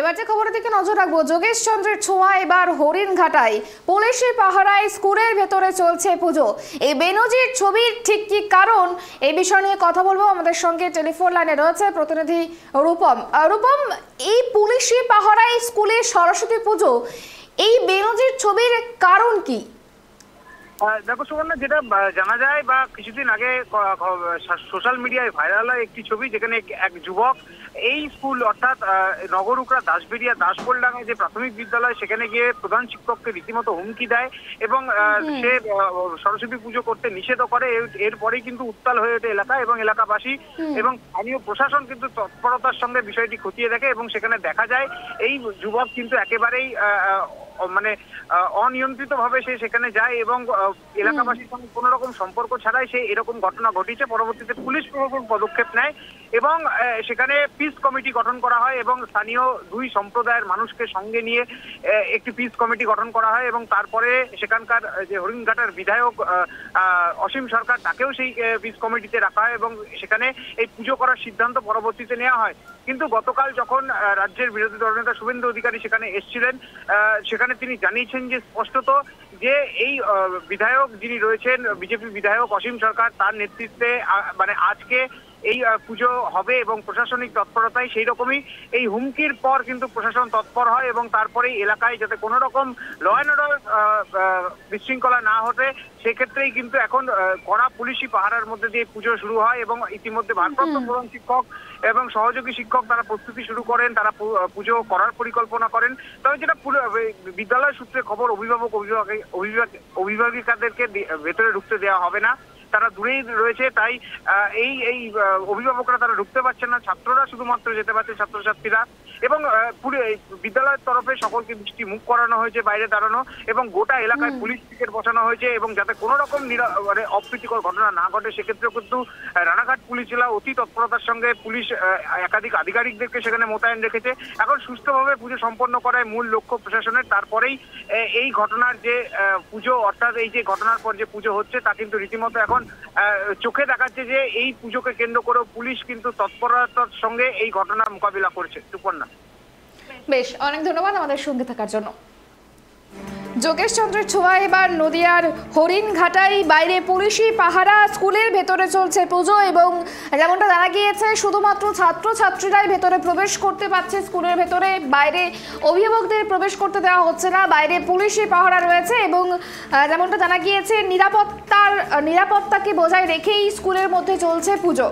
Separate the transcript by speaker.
Speaker 1: এবার যে খবরের দিকে নজর রাখবো, যোগেশ চন্দ্রের ছোঁয়া এবার হরিণঘাটায় পুলিশি পাহারায় স্কুলের ভেতরে চলছে পুজো। এই বেনজির ছবির ঠিক কি কারণ, এই বিষয় নিয়ে কথা বলবো। আমাদের সঙ্গে টেলিফোন লাইনে রয়েছে প্রতিনিধি রূপম। রূপম, এই পুলিশি পাহারায় স্কুলে সরস্বতী পুজো, এই বেনজির ছবির কারণ কি?
Speaker 2: দেখো সুবর্ণা, যেটা জানা যায় বা কিছুদিন আগে সোশ্যাল মিডিয়ায় ভাইরাল হয় একটি ছবি, যেখানে এক যুবক এই স্কুল অর্থাৎ নগরুকরা দাসবেরিয়া দাসপোলডাঙ্গায় যে প্রাথমিক বিদ্যালয়, সেখানে গিয়ে প্রধান শিক্ষককে রীতিমতো হুমকি দেয় এবং সে সরস্বতী পুজো করতে নিষেধ করে। এরপরেই কিন্তু উত্তাল হয়ে ওঠে এলাকা এবং এলাকাবাসী এবং স্থানীয় প্রশাসন কিন্তু তৎপরতার সঙ্গে বিষয়টি খতিয়ে দেখে এবং সেখানে দেখা যায় এই যুবক কিন্তু একেবারেই মানে অনিয়ন্ত্রিত ভাবে সে সেখানে যায় এবং এলাকাবাসীর সঙ্গে কোনো রকম সম্পর্ক ছাড়াই সে এরকম ঘটনা ঘটিয়েছে। পরবর্তীতে পুলিশ প্রশাসন পদক্ষেপ নেয় এবং সেখানে পিস কমিটি গঠন করা হয় এবং স্থানীয় দুই সম্প্রদায়ের মানুষকে সঙ্গে নিয়ে একটি পিস কমিটি গঠন করা হয় এবং তারপরে সেখানকার যে হরিণঘাটার বিধায়ক অসীম সরকার, তাকেও সেই পিস কমিটিতে রাখা হয় এবং সেখানে এই পুজো করার সিদ্ধান্ত পরবর্তীতে নেওয়া হয়। কিন্তু গতকাল যখন রাজ্যের বিরোধী দলনেতা শুভেন্দু অধিকারী সেখানে এসেছিলেন, সেখানে তিনি জানিয়েছেন যে স্পষ্টত যে এই বিধায়ক যিনি রয়েছেন, বিজেপি বিধায়ক অসীম সরকার, তার নেতৃত্বে মানে আজকে এই পুজো হবে এবং প্রশাসনিক তৎপরতায় সেই রকমই এই হুমকির পর কিন্তু প্রশাসন তৎপর হয় এবং তারপরেই এলাকায় যাতে কোনো রকম ল অ্যান্ড অর্ডার বিশৃঙ্খলা না হতে, সেক্ষেত্রেই কিন্তু এখন কড়া পুলিশি পাহারার মধ্যে দিয়ে পুজো শুরু হয় এবং ইতিমধ্যে ভারপ্রাপ্ত প্রধান শিক্ষক এবং সহযোগী শিক্ষক তারা প্রস্তুতি শুরু করেন, তারা পুজো করার পরিকল্পনা করেন। তবে যেটা বিদ্যালয় সূত্রে খবর, অভিভাবিকাদেরকে ভেতরে ঢুকতে দেওয়া হবে না, তারা দূরেই রয়েছে। তাই এই অভিভাবকরা তারা ঢুকতে পারছেন না, ছাত্ররা শুধুমাত্র যেতে পারছে, ছাত্রছাত্রীরা। এবং পুরো বিদ্যালয়ের তরফে সকলকে মিষ্টি মুখ করানো হয়েছে বাইরে দাঁড়ানো এবং গোটা এলাকায় পুলিশ পিকেট বসানো হয়েছে এবং যাতে কোনো রকম মানে অপ্রীতিকর ঘটনা না ঘটে, সেক্ষেত্রে কিন্তু রানাঘাট পুলিশ জেলা অতি তৎপরতার সঙ্গে পুলিশ একাধিক আধিকারিকদেরকে সেখানে মোতায়েন রেখেছে। এখন সুষ্ঠুভাবে পুজো সম্পন্ন করায় মূল লক্ষ্য প্রশাসনের। তারপরেই এই ঘটনার যে পুজো, অর্থাৎ এই যে ঘটনার পর যে পুজো হচ্ছে, তা কিন্তু রীতিমতো এখন চোখে দেখাচ্ছে যে এই পুজোকে কেন্দ্র করে পুলিশ কিন্তু তৎপরতার সঙ্গে এই ঘটনার মোকাবিলা করছে। সুপর্ণা,
Speaker 1: বেশ, অনেক ধন্যবাদ আমাদের সঙ্গে থাকার জন্য। যোগেশ চন্দ্রের ছোঁয়া এবার নদিয়ার হরিণঘাটায় বাইরে পুলিশি পাহারা, স্কুলের ভেতরে চলছে পুজো এবং যেমনটা জানা গিয়েছে শুধুমাত্র ছাত্রছাত্রীরাই ভেতরে প্রবেশ করতে পারছে স্কুলের ভেতরে, বাইরে অভিভাবকদের প্রবেশ করতে দেওয়া হচ্ছে না। বাইরে পুলিশি পাহারা রয়েছে এবং যেমনটা জানা গিয়েছে নিরাপত্তাকে বজায় রেখেই স্কুলের মধ্যে চলছে পুজো।